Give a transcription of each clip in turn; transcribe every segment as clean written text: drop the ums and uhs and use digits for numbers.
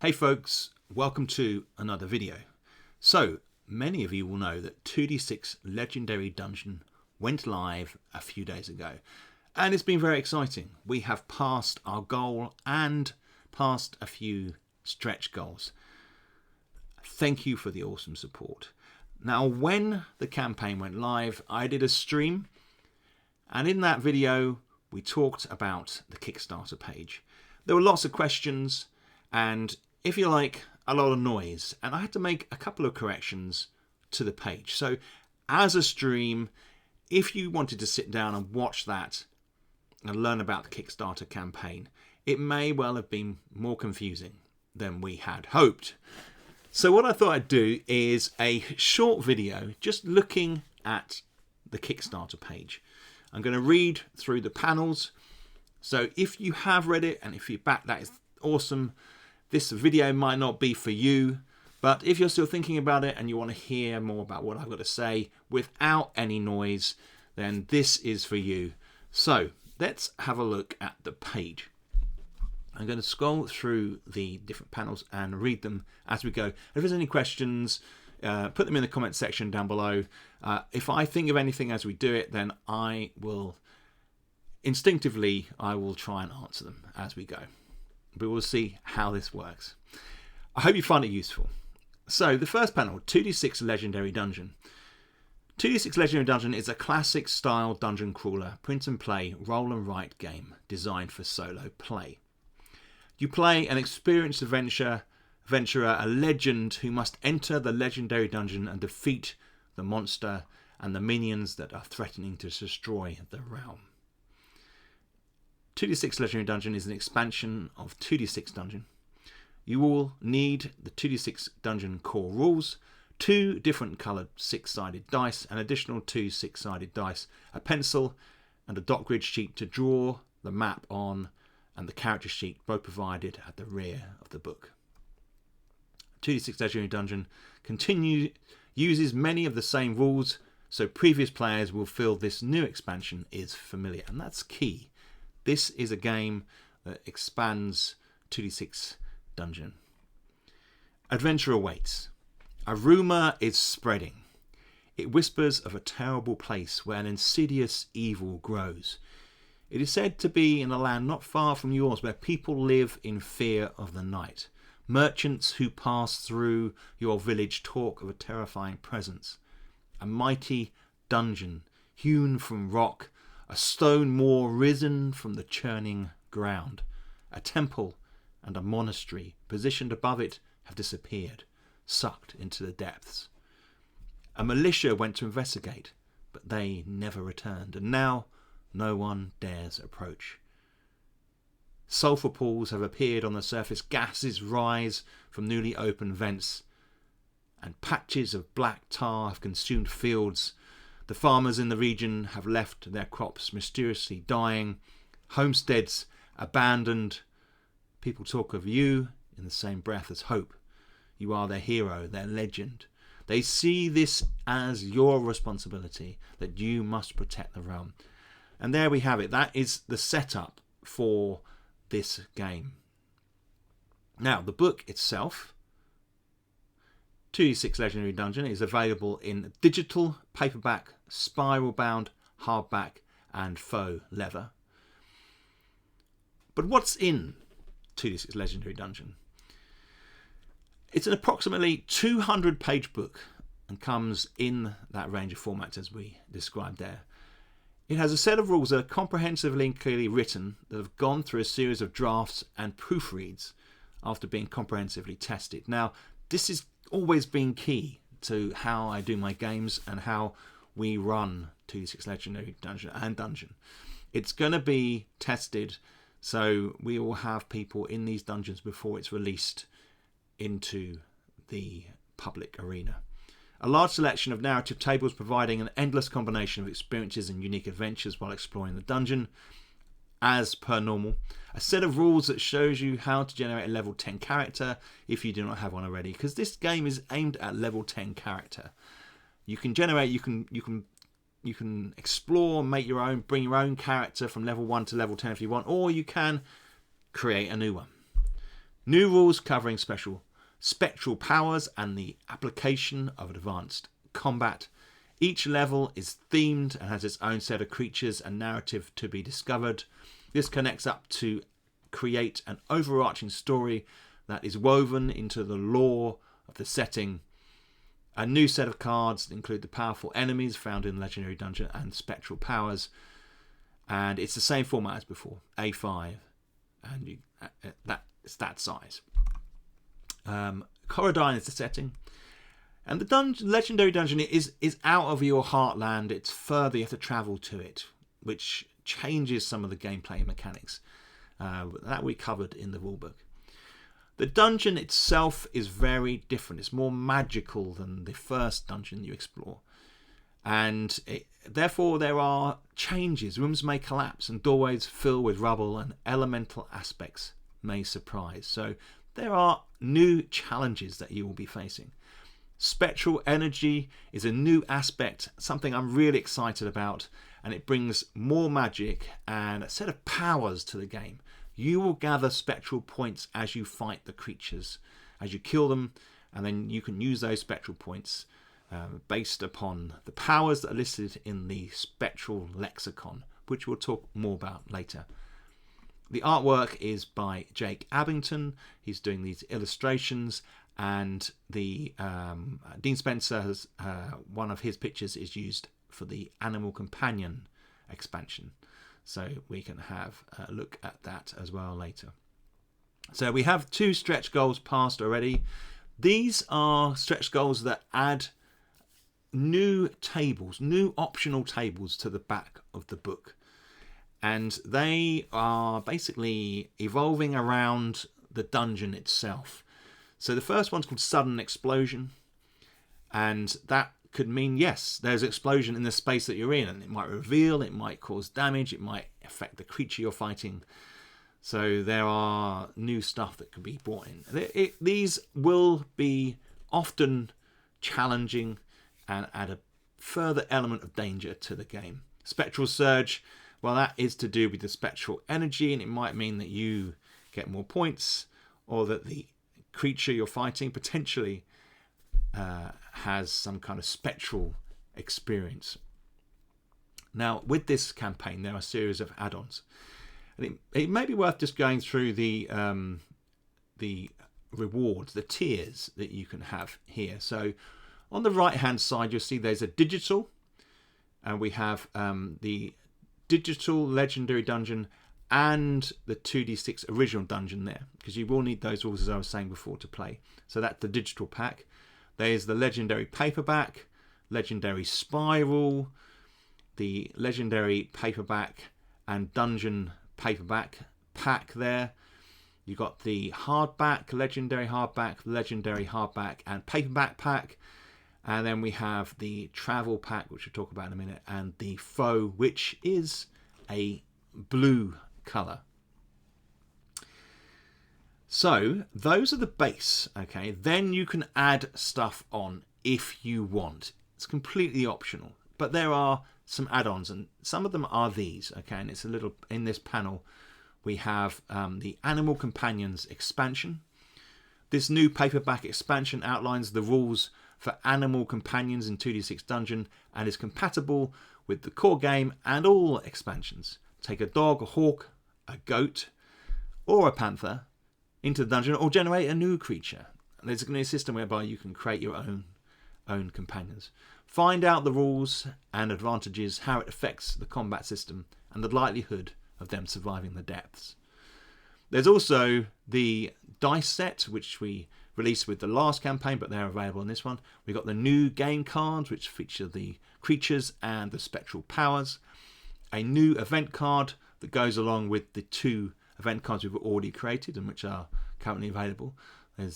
Hey folks, welcome to another video. So, many of you will know that 2d6 Legendary Dungeon went live a few days ago, and it's been very exciting. We have passed our goal and passed a few stretch goals. Thank you for the awesome support. Now, when the campaign went live, I did a stream, and in that video we talked about the Kickstarter page. There were lots of questions and, if you like, a lot of noise, and I had to make a couple of corrections to the page. So as a stream, if you wanted to sit down and watch that and learn about the Kickstarter campaign, it may well have been more confusing than we had hoped. So what I thought I'd do is a short video just looking at the Kickstarter page. I'm going to read through the panels. So if you have read it and if you're back, that is awesome. This video might not be for you, but if you're still thinking about it and you want to hear more about what I've got to say without any noise, then this is for you. So let's have a look at the page. I'm going to scroll through the different panels and read them as we go. If there's any questions, put them in the comment section down below. If I think of anything as we do it, then I will instinctively try and answer them as we go. But we'll see how this works. I hope you find it useful. So the first panel, 2d6 Legendary Dungeon. 2d6 Legendary Dungeon is a classic style dungeon crawler, print and play, roll and write game designed for solo play. You play an experienced adventurer, a legend who must enter the legendary dungeon and defeat the monster and the minions that are threatening to destroy the realm. 2d6 Legendary Dungeon is an expansion of 2d6 Dungeon. You will need the 2d6 Dungeon core rules, 2 different coloured 6-sided dice, an additional 2 6-sided dice, a pencil and a dot grid sheet to draw the map on, and the character sheet, both provided at the rear of the book. 2d6 Legendary Dungeon uses many of the same rules, so previous players will feel this new expansion is familiar, and that's key. This is a game that expands 2d6 Dungeon. Adventure awaits. A rumour is spreading. It whispers of a terrible place where an insidious evil grows. It is said to be in a land not far from yours where people live in fear of the night. Merchants who pass through your village talk of a terrifying presence. A mighty dungeon hewn from rock, a stone moor risen from the churning ground. A temple and a monastery positioned above it have disappeared, sucked into the depths. A militia went to investigate, but they never returned, and now no one dares approach. Sulphur pools have appeared on the surface, gases rise from newly opened vents, and patches of black tar have consumed fields. The farmers in the region have left their crops mysteriously dying, homesteads abandoned. People talk of you in the same breath as hope. You are their hero, their legend. They see this as your responsibility, that you must protect the realm. And there we have it. That is the setup for this game. Now, the book itself, 2d6 Legendary Dungeon, is available in digital, paperback, spiral bound, hardback and faux leather. But what's in 2d6 Legendary Dungeon? It's an approximately 200-page book and comes in that range of formats as we described there. It has a set of rules that are comprehensively and clearly written, that have gone through a series of drafts and proofreads after being comprehensively tested. Now, this has always been key to how I do my games and how we run 2d6 Legendary Dungeon and Dungeon. It's going to be tested, so we will have people in these dungeons before it's released into the public arena. A large selection of narrative tables providing an endless combination of experiences and unique adventures while exploring the dungeon, as per normal. A set of rules that shows you how to generate a level 10 character if you do not have one already, because this game is aimed at level 10 character. You can generate, you can explore, make your own, bring your own character from level 1 to level 10 if you want, or you can create a new one. New rules covering spectral powers and the application of advanced combat. Each level is themed and has its own set of creatures and narrative to be discovered. This connects up to create an overarching story that is woven into the lore of the setting. A new set of cards include the powerful enemies found in Legendary Dungeon and spectral powers. And it's the same format as before, A5, and that's that size. Corridine is the setting. And the Legendary Dungeon is out of your heartland. It's further, you have to travel to it, which changes some of the gameplay mechanics that we covered in the rulebook. The dungeon itself is very different. It's more magical than the first dungeon you explore. And therefore there are changes. Rooms may collapse and doorways fill with rubble, and elemental aspects may surprise. So there are new challenges that you will be facing. Spectral energy is a new aspect, something I'm really excited about, and it brings more magic and a set of powers to the game. You will gather spectral points as you fight the creatures, as you kill them, and then you can use those spectral points based upon the powers that are listed in the spectral lexicon, which we'll talk more about later. The artwork is by Jake Abington. He's doing these illustrations, and the Dean Spencer has one of his pictures is used for the Animal Companion expansion, so we can have a look at that as well later. So we have 2 stretch goals passed already. These are stretch goals that add new tables, new optional tables to the back of the book, and they are basically evolving around the dungeon itself. So the first one's called Sudden Explosion, and that could mean, yes, there's an explosion in the space that you're in, and it might reveal, it might cause damage, it might affect the creature you're fighting. So there are new stuff that can be brought in. These will be often challenging and add a further element of danger to the game. Spectral Surge, well, that is to do with the spectral energy, and it might mean that you get more points, or that the creature you're fighting potentially has some kind of spectral experience. Now, with this campaign, there are a series of add-ons, and it may be worth just going through the rewards, the tiers that you can have here. So on the right hand side, you'll see there's a digital, and we have the digital Legendary Dungeon and the 2d6 original dungeon there, because you will need those rules, as I was saying before, to play. So that's the digital pack. There's the Legendary Paperback, Legendary Spiral, the Legendary Paperback and Dungeon Paperback pack there. You've got the Hardback, Legendary Hardback and Paperback pack. And then we have the Travel pack, which we'll talk about in a minute, and the Foe, which is a blue colour. So those are the base, okay? Then you can add stuff on if you want. It's completely optional, but there are some add-ons, and some of them are these, okay? And it's a little, in this panel, we have the Animal Companions expansion. This new paperback expansion outlines the rules for Animal Companions in 2d6 Dungeon and is compatible with the core game and all expansions. Take a dog, a hawk, a goat, or a panther into the dungeon, or generate a new creature. There's going to be a system whereby you can create your own companions. Find out the rules and advantages, how it affects the combat system, and the likelihood of them surviving the depths. There's also the dice set, which we released with the last campaign, but they're available in this one. We've got the new game cards, which feature the creatures and the spectral powers. A new event card that goes along with the 2 event cards we've already created and which are currently available. And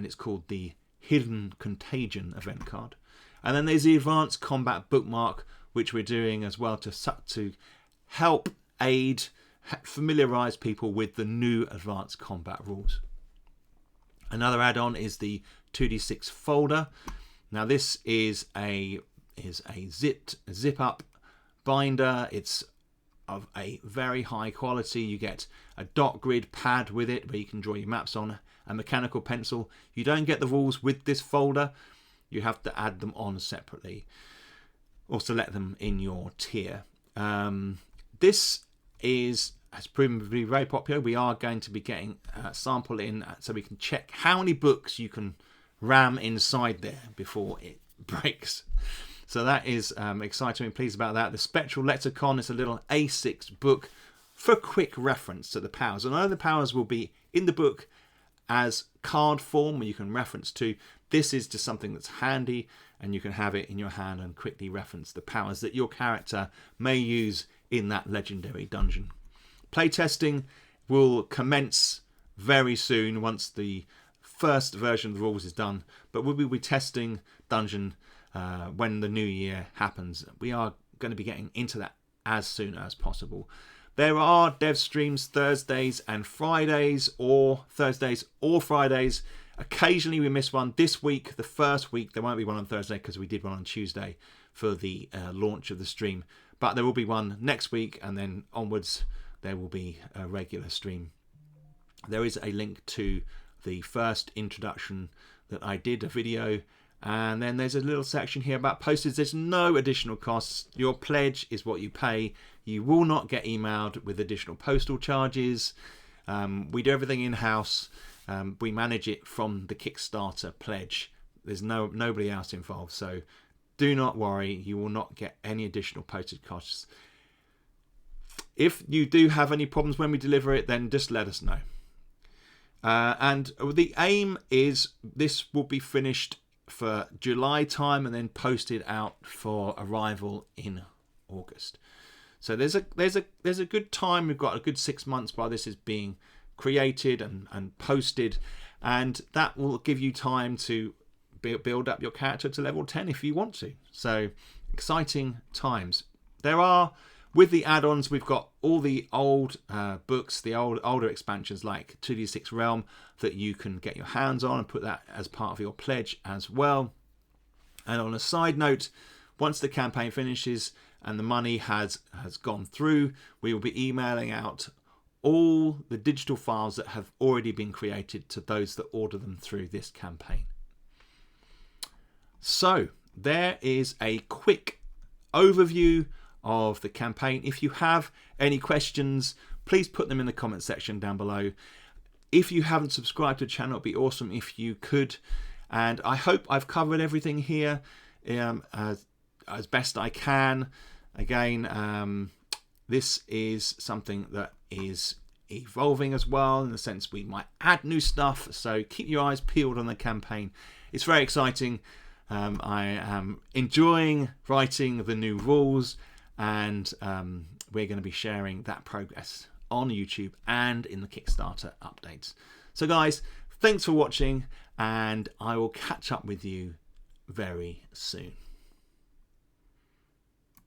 it's called the Hidden Contagion event card. And then there's the Advanced Combat bookmark, which we're doing as well to help aid, familiarise people with the new Advanced Combat rules. Another add-on is the 2d6 folder. Now this is a zip up binder. It's of a very high quality. You get a dot grid pad with it where you can draw your maps on, a mechanical pencil. You don't get the rules with this folder. You have to add them on separately or select them in your tier. This has proven to be very popular. We are going to be getting a sample in so we can check how many books you can ram inside there before it breaks. So that is exciting. I'm pleased about that. The Spectral Lexicon is a little A6 book for quick reference to the powers. And I know the powers will be in the book as card form where you can reference to. This is just something that's handy and you can have it in your hand and quickly reference the powers that your character may use in that legendary dungeon. Playtesting will commence very soon once the first version of the rules is done, but we'll be testing Dungeon when the new year happens. We are going to be getting into that as soon as possible. There are dev streams Thursdays and Fridays, or Thursdays or Fridays. Occasionally we miss one. This week, the first week, there won't be one on Thursday because we did one on Tuesday for the launch of the stream. But there will be one next week, and then onwards there will be a regular stream. There is a link to the first introduction that I did, a video, and then there's a little section here about postage. There's no additional costs. Your pledge is what you pay. You will not get emailed with additional postal charges. We do everything in-house. We manage it from the Kickstarter pledge. There's nobody else involved, so do not worry. You will not get any additional postage costs. If you do have any problems when we deliver it, then just let us know. And the aim is this will be finished for July time and then posted out for arrival in August. So there's a good time. We've got a good 6 months while this is being created and posted, and that will give you time to build up your character to level 10 if you want to. So exciting times. There are, with the add-ons, we've got all the old books, the older expansions like 2D6 Realm that you can get your hands on and put that as part of your pledge as well. And on a side note, once the campaign finishes and the money has gone through, we will be emailing out all the digital files that have already been created to those that order them through this campaign. So there is a quick overview of the campaign. If you have any questions, please put them in the comment section down below. If you haven't subscribed to the channel, it'd be awesome if you could. And I hope I've covered everything here as best I can. Again, this is something that is evolving as well, in the sense we might add new stuff, so keep your eyes peeled on the campaign. It's very exciting. I am enjoying writing the new rules, and we're going to be sharing that progress on YouTube and in the Kickstarter updates. So guys, thanks for watching, and I will catch up with you very soon.